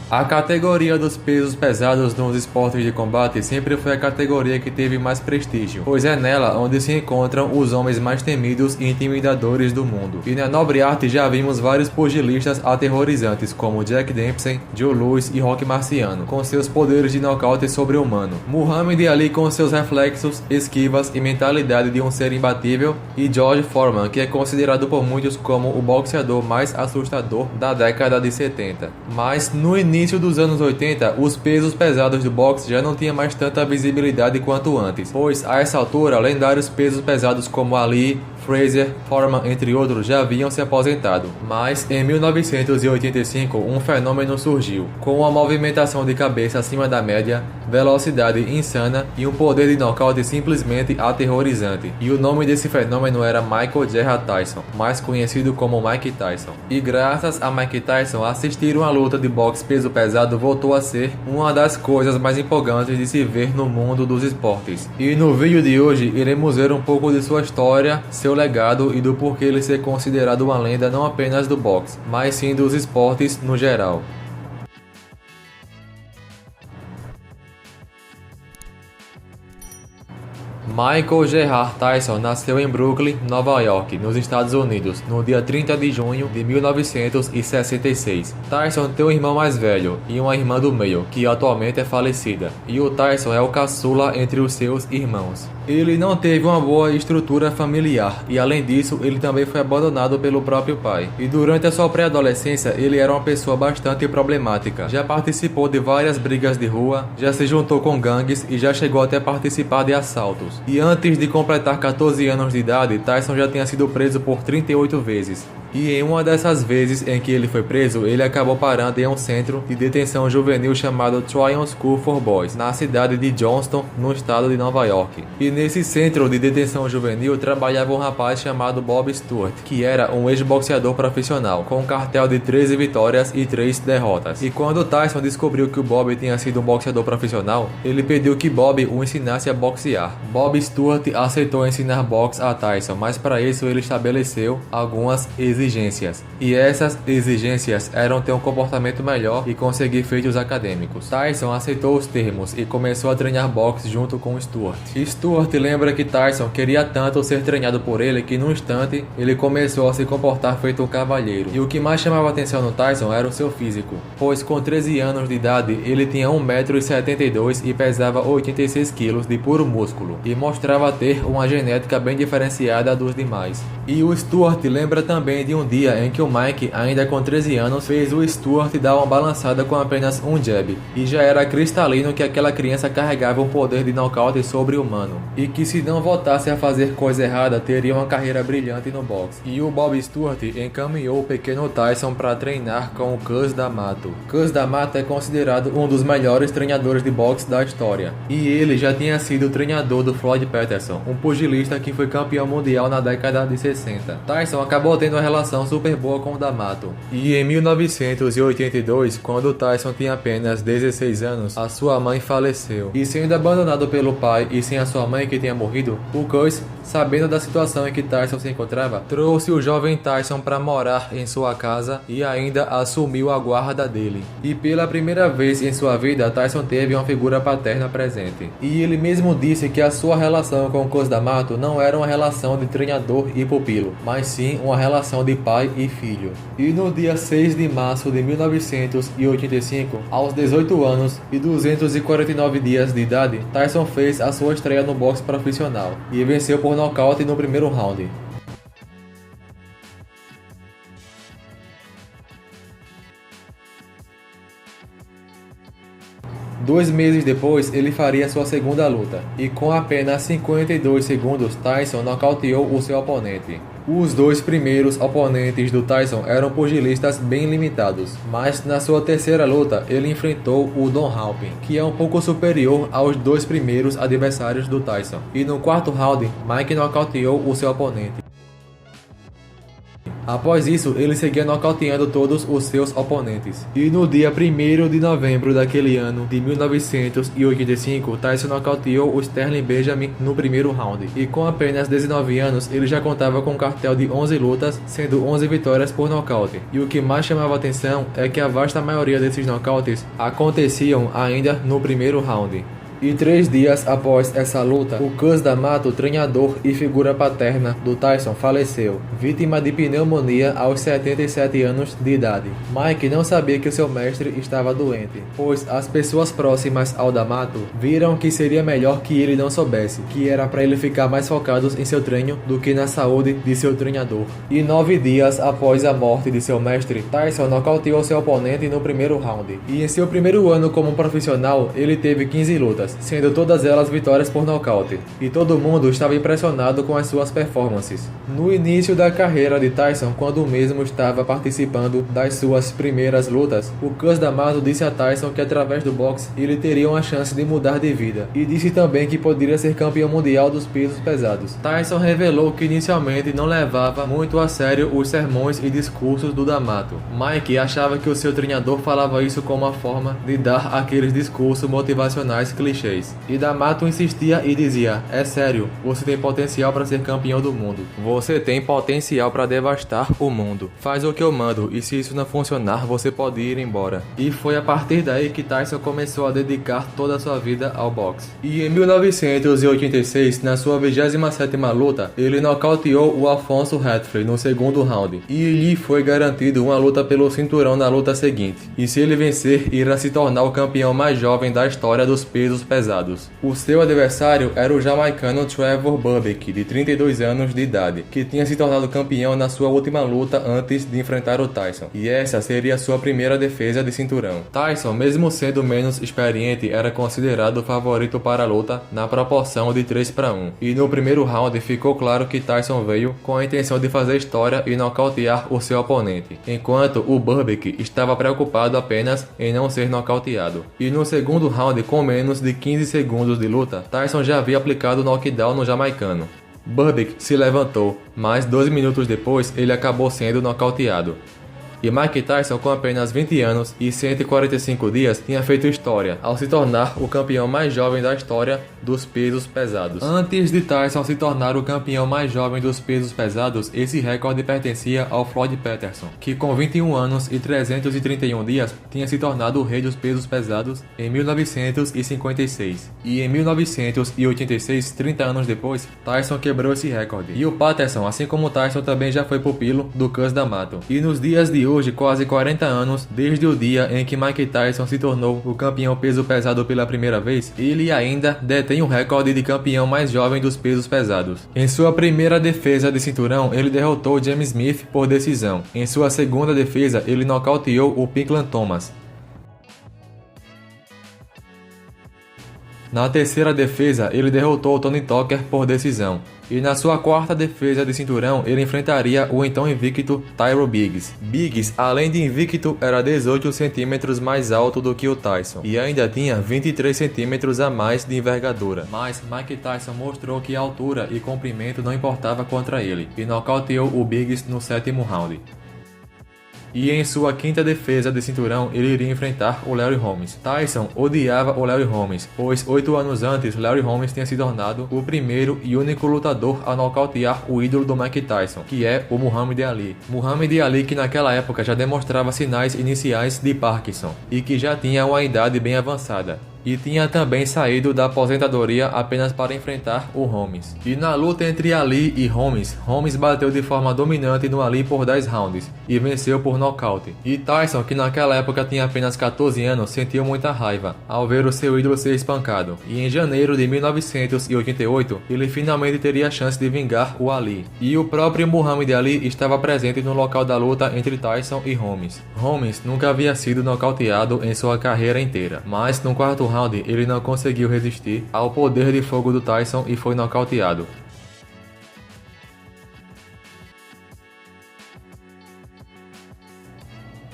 A categoria dos pesos pesados nos esportes de combate sempre foi a categoria que teve mais prestígio, pois é nela onde se encontram os homens mais temidos e intimidadores do mundo. E na nobre arte já vimos vários pugilistas aterrorizantes como Jack Dempsey, Joe Louis e Rocky Marciano, com seus poderes de nocaute sobre-humano. Muhammad Ali com seus reflexos, esquivas e mentalidade de um ser imbatível, e George Foreman, que é considerado por muitos como o boxeador mais assustador da década de 70. Mas no início dos anos 80, os pesos pesados do boxe já não tinham mais tanta visibilidade quanto antes, pois a essa altura, lendários pesos pesados como Ali, Frazier, Foreman, entre outros, já haviam se aposentado. Mas, em 1985, um fenômeno surgiu, com uma movimentação de cabeça acima da média, velocidade insana e um poder de nocaute simplesmente aterrorizante. E o nome desse fenômeno era Michael Gerard Tyson, mais conhecido como Mike Tyson. E graças a Mike Tyson, assistir uma luta de boxe peso pesado voltou a ser uma das coisas mais empolgantes de se ver no mundo dos esportes. E no vídeo de hoje, iremos ver um pouco de sua história, seu legado e do porquê ele ser considerado uma lenda não apenas do boxe, mas sim dos esportes no geral. Michael Gerard Tyson nasceu em Brooklyn, Nova York, nos Estados Unidos, no dia 30 de junho de 1966. Tyson tem um irmão mais velho e uma irmã do meio, que atualmente é falecida, e o Tyson é o caçula entre os seus irmãos. Ele não teve uma boa estrutura familiar e, além disso, ele também foi abandonado pelo próprio pai. E durante a sua pré-adolescência, ele era uma pessoa bastante problemática. Já participou de várias brigas de rua, já se juntou com gangues e já chegou até a participar de assaltos. E antes de completar 14 anos de idade, Tyson já tinha sido preso por 38 vezes. E em uma dessas vezes em que ele foi preso, ele acabou parando em um centro de detenção juvenil chamado Tryon School for Boys, na cidade de Johnston, no estado de Nova York. E nesse centro de detenção juvenil trabalhava um rapaz chamado Bob Stewart, que era um ex-boxeador profissional, com um cartel de 13 vitórias e 3 derrotas. E quando Tyson descobriu que o Bob tinha sido um boxeador profissional, ele pediu que Bob o ensinasse a boxear. Bob Stewart aceitou ensinar boxe a Tyson, mas para isso ele estabeleceu algumas exigências. E essas exigências eram ter um comportamento melhor e conseguir feitos acadêmicos. Tyson aceitou os termos e começou a treinar boxe junto com Stewart. Stewart lembra que Tyson queria tanto ser treinado por ele que num instante ele começou a se comportar feito um cavalheiro. E o que mais chamava atenção no Tyson era o seu físico, pois com 13 anos de idade ele tinha 1,72 m e pesava 86 kg de puro músculo, e mostrava ter uma genética bem diferenciada dos demais. E o Stewart lembra também de um dia em que o Mike, ainda com 13 anos, fez o Stewart dar uma balançada com apenas um jab, e já era cristalino que aquela criança carregava um poder de nocaute sobre-humano, e que se não voltasse a fazer coisa errada, teria uma carreira brilhante no boxe. E o Bob Stewart encaminhou o pequeno Tyson para treinar com o Cus D'Amato. Cus D'Amato é considerado um dos melhores treinadores de boxe da história, e ele já tinha sido treinador do Floyd Patterson, um pugilista que foi campeão mundial na década de 60. Tyson acabou tendo uma relação super boa com o D'Amato. E em 1982, quando Tyson tinha apenas 16 anos, a sua mãe faleceu. E sendo abandonado pelo pai e sem a sua mãe que tinha morrido, o Cus, sabendo da situação em que Tyson se encontrava, trouxe o jovem Tyson para morar em sua casa e ainda assumiu a guarda dele. E pela primeira vez em sua vida, Tyson teve uma figura paterna presente. E ele mesmo disse que a sua relação com o Cus D'Amato não era uma relação de treinador e pupilo, mas sim uma relação de pai e filho. E no dia 6 de março de 1985, aos 18 anos e 249 dias de idade, Tyson fez a sua estreia no boxe profissional e venceu por nocaute no primeiro round. 2 meses depois, ele faria sua segunda luta, e com apenas 52 segundos, Tyson nocauteou o seu oponente. Os 2 primeiros oponentes do Tyson eram pugilistas bem limitados, mas na sua terceira luta, ele enfrentou o Don Halpin, que é um pouco superior aos 2 primeiros adversários do Tyson. E no quarto round, Mike nocauteou o seu oponente. Após isso, ele seguia nocauteando todos os seus oponentes. E no dia 1º de novembro daquele ano, de 1985, Tyson nocauteou o Sterling Benjamin no primeiro round. E com apenas 19 anos, ele já contava com um cartel de 11 lutas, sendo 11 vitórias por nocaute. E o que mais chamava atenção é que a vasta maioria desses nocautes aconteciam ainda no primeiro round. E 3 dias após essa luta, o Cus D'Amato, treinador e figura paterna do Tyson, faleceu, vítima de pneumonia aos 77 anos de idade. Mike não sabia que o seu mestre estava doente, pois as pessoas próximas ao D'Amato viram que seria melhor que ele não soubesse, que era para ele ficar mais focado em seu treino do que na saúde de seu treinador. E 9 dias após a morte de seu mestre, Tyson nocauteou seu oponente no primeiro round. E em seu primeiro ano como profissional, ele teve 15 lutas, sendo todas elas vitórias por nocaute, e todo mundo estava impressionado com as suas performances. No início da carreira de Tyson, quando o mesmo estava participando das suas primeiras lutas, o Cus D'Amato disse a Tyson que através do boxe ele teria uma chance de mudar de vida, e disse também que poderia ser campeão mundial dos pesos pesados. Tyson revelou que inicialmente não levava muito a sério os sermões e discursos do D'Amato. Mike achava que o seu treinador falava isso como uma forma de dar aqueles discursos motivacionais clichês. E D'Amato insistia e dizia: é sério, você tem potencial para ser campeão do mundo. Você tem potencial para devastar o mundo. Faz o que eu mando e se isso não funcionar, você pode ir embora. E foi a partir daí que Tyson começou a dedicar toda a sua vida ao boxe. E em 1986, na sua 27ª luta, ele nocauteou o Alfonso Hatfield no segundo round. E lhe foi garantido uma luta pelo cinturão na luta seguinte. E se ele vencer, irá se tornar o campeão mais jovem da história dos pesos pesados. O seu adversário era o jamaicano Trevor Burbick, de 32 anos de idade, que tinha se tornado campeão na sua última luta antes de enfrentar o Tyson, e essa seria sua primeira defesa de cinturão. Tyson, mesmo sendo menos experiente, era considerado o favorito para a luta na proporção de 3-1, e no primeiro round ficou claro que Tyson veio com a intenção de fazer história e nocautear o seu oponente, enquanto o Burbick estava preocupado apenas em não ser nocauteado. E no segundo round, com menos de 15 segundos de luta, Tyson já havia aplicado o knockdown no jamaicano. Burbick se levantou, mas 2 minutos depois ele acabou sendo nocauteado. E Mike Tyson, com apenas 20 anos e 145 dias, tinha feito história, ao se tornar o campeão mais jovem da história dos pesos pesados. Antes de Tyson se tornar o campeão mais jovem dos pesos pesados, esse recorde pertencia ao Floyd Patterson, que com 21 anos e 331 dias tinha se tornado o rei dos pesos pesados em 1956. E em 1986, 30 anos depois, Tyson quebrou esse recorde. E o Patterson, assim como Tyson, também já foi pupilo do Cus D'Amato. E nos dias de hoje, quase 40 anos desde o dia em que Mike Tyson se tornou o campeão peso pesado pela primeira vez, ele ainda detém o recorde de campeão mais jovem dos pesos pesados. Em sua primeira defesa de cinturão, ele derrotou James Smith por decisão. Em sua segunda defesa, ele nocauteou o Pinklon Thomas. Na terceira defesa, ele derrotou Tony Tucker por decisão. E na sua quarta defesa de cinturão, ele enfrentaria o então invicto Tyrell Biggs. Biggs, além de invicto, era 18 centímetros mais alto do que o Tyson, e ainda tinha 23 centímetros a mais de envergadura. Mas Mike Tyson mostrou que a altura e comprimento não importava contra ele, e nocauteou o Biggs no 7º round. E em sua quinta defesa de cinturão, ele iria enfrentar o Larry Holmes. Tyson odiava o Larry Holmes, pois 8 anos antes, Larry Holmes tinha se tornado o primeiro e único lutador a nocautear o ídolo do Mike Tyson, que é o Muhammad Ali. Muhammad Ali, que naquela época já demonstrava sinais iniciais de Parkinson, e que já tinha uma idade bem avançada. E tinha também saído da aposentadoria apenas para enfrentar o Holmes. E na luta entre Ali e Holmes, Holmes bateu de forma dominante no Ali por 10 rounds e venceu por nocaute. E Tyson, que naquela época tinha apenas 14 anos, sentiu muita raiva ao ver o seu ídolo ser espancado. E em janeiro de 1988, ele finalmente teria a chance de vingar o Ali. E o próprio Muhammad Ali estava presente no local da luta entre Tyson e Holmes. Holmes nunca havia sido nocauteado em sua carreira inteira, mas no quarto round ele não conseguiu resistir ao poder de fogo do Tyson e foi nocauteado.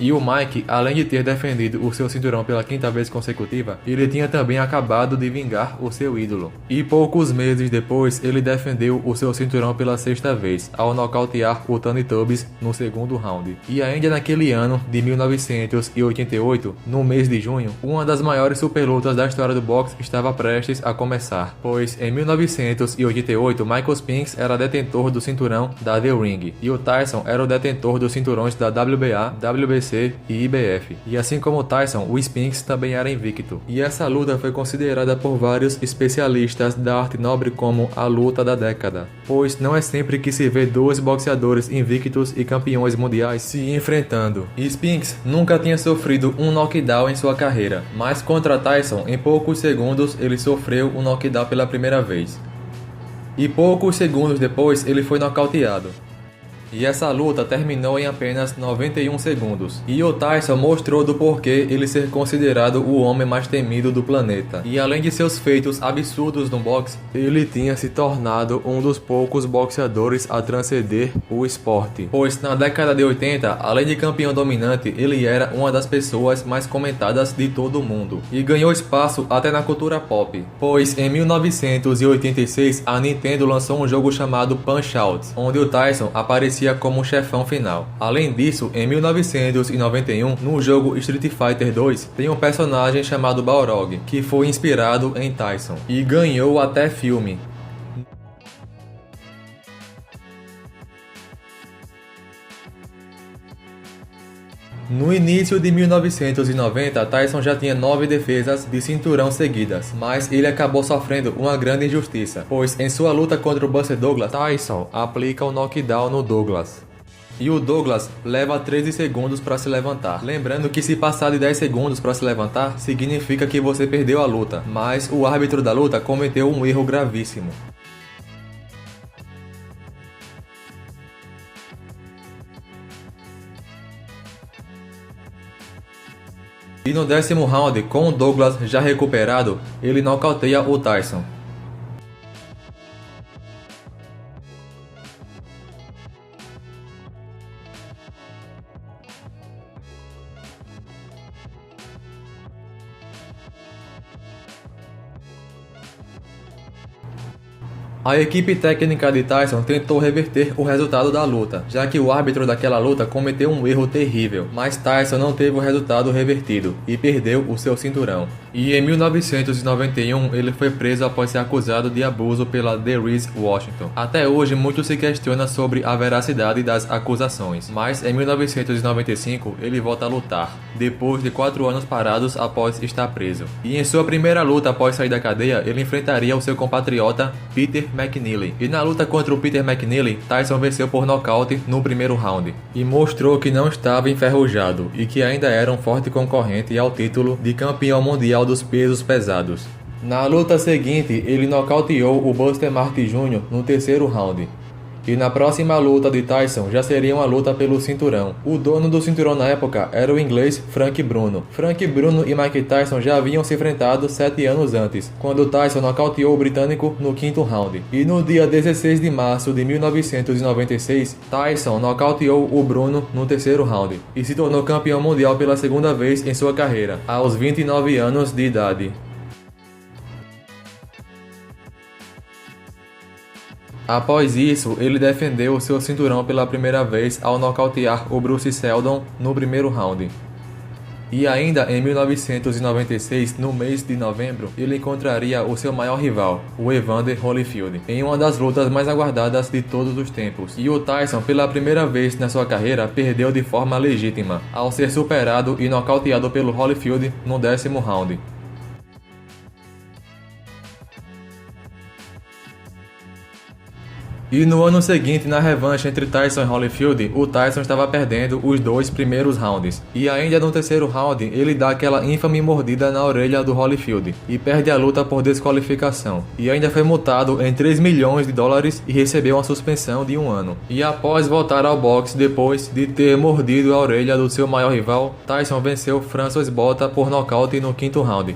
E o Mike, além de ter defendido o seu cinturão pela quinta vez consecutiva, ele tinha também acabado de vingar o seu ídolo. E poucos meses depois, ele defendeu o seu cinturão pela sexta vez, ao nocautear o Tony Tubbs no segundo round. E ainda naquele ano de 1988, no mês de junho, uma das maiores superlutas da história do boxe estava prestes a começar, pois em 1988, Michael Spinks era detentor do cinturão da The Ring, e o Tyson era o detentor dos cinturões da WBA, WBC e IBF. E assim como o Tyson, o Spinks também era invicto. E essa luta foi considerada por vários especialistas da arte nobre como a luta da década, pois não é sempre que se vê dois boxeadores invictos e campeões mundiais se enfrentando. E Spinks nunca tinha sofrido um knockdown em sua carreira, mas contra Tyson, em poucos segundos ele sofreu um knockdown pela primeira vez. E poucos segundos depois ele foi nocauteado. E essa luta terminou em apenas 91 segundos. E o Tyson mostrou do porquê ele ser considerado o homem mais temido do planeta. E além de seus feitos absurdos no boxe, ele tinha se tornado um dos poucos boxeadores a transcender o esporte. Pois na década de 80, além de campeão dominante, ele era uma das pessoas mais comentadas de todo o mundo. E ganhou espaço até na cultura pop. Pois em 1986, a Nintendo lançou um jogo chamado Punch-Out!, onde o Tyson aparecia como um chefão final. Além disso, em 1991, no jogo Street Fighter 2, tem um personagem chamado Balrog, que foi inspirado em Tyson, e ganhou até filme. No início de 1990, Tyson já tinha 9 defesas de cinturão seguidas, mas ele acabou sofrendo uma grande injustiça, pois em sua luta contra o Buster Douglas, Tyson aplica o knockdown no Douglas. E o Douglas leva 13 segundos para se levantar. Lembrando que se passar de 10 segundos para se levantar, significa que você perdeu a luta, mas o árbitro da luta cometeu um erro gravíssimo. E no 10º round, com o Douglas já recuperado, ele nocauteia o Tyson. A equipe técnica de Tyson tentou reverter o resultado da luta, já que o árbitro daquela luta cometeu um erro terrível, mas Tyson não teve o resultado revertido e perdeu o seu cinturão. E em 1991 ele foi preso após ser acusado de abuso pela Denise Washington. Até hoje muito se questiona sobre a veracidade das acusações, mas em 1995 ele volta a lutar, depois de 4 anos parados após estar preso. E em sua primeira luta após sair da cadeia, ele enfrentaria o seu compatriota Peter McNeely. E na luta contra o Peter McNeely, Tyson venceu por nocaute no primeiro round e mostrou que não estava enferrujado e que ainda era um forte concorrente ao título de campeão mundial dos pesos pesados. Na luta seguinte, ele nocauteou o Buster Marty Jr. no terceiro round. E na próxima luta de Tyson já seria uma luta pelo cinturão. O dono do cinturão na época era o inglês Frank Bruno. Frank Bruno e Mike Tyson já haviam se enfrentado 7 anos antes, quando Tyson nocauteou o britânico no 5º round. E no dia 16 de março de 1996, Tyson nocauteou o Bruno no terceiro round e se tornou campeão mundial pela segunda vez em sua carreira, aos 29 anos de idade. Após isso, ele defendeu o seu cinturão pela primeira vez ao nocautear o Bruce Seldon no primeiro round. E ainda em 1996, no mês de novembro, ele encontraria o seu maior rival, o Evander Holyfield, em uma das lutas mais aguardadas de todos os tempos. E o Tyson, pela primeira vez na sua carreira, perdeu de forma legítima, ao ser superado e nocauteado pelo Holyfield no 10º round. E no ano seguinte, na revanche entre Tyson e Holyfield, o Tyson estava perdendo os 2 primeiros rounds. E ainda no terceiro round, ele dá aquela infame mordida na orelha do Holyfield e perde a luta por desqualificação. E ainda foi multado em 3 milhões de dólares e recebeu uma suspensão de 1 ano. E após voltar ao boxe depois de ter mordido a orelha do seu maior rival, Tyson venceu Francis Botha por nocaute no 5º round.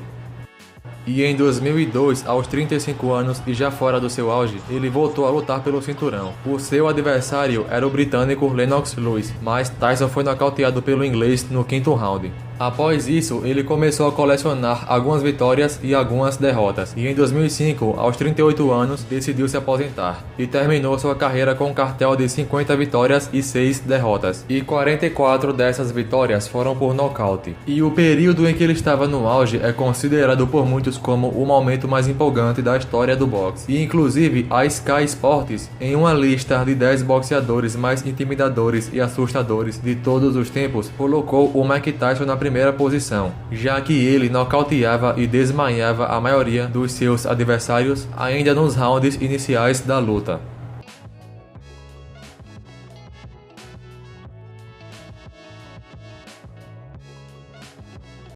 E em 2002, aos 35 anos e já fora do seu auge, ele voltou a lutar pelo cinturão. O seu adversário era o britânico Lennox Lewis, mas Tyson foi nocauteado pelo inglês no 5º round. Após isso, ele começou a colecionar algumas vitórias e algumas derrotas, e em 2005, aos 38 anos, decidiu se aposentar, e terminou sua carreira com um cartel de 50 vitórias e 6 derrotas, e 44 dessas vitórias foram por nocaute. E o período em que ele estava no auge é considerado por muitos como o momento mais empolgante da história do boxe, e inclusive a Sky Sports, em uma lista de 10 boxeadores mais intimidadores e assustadores de todos os tempos, colocou o Mike Tyson na primeira posição, já que ele nocauteava e desmaiava a maioria dos seus adversários ainda nos rounds iniciais da luta.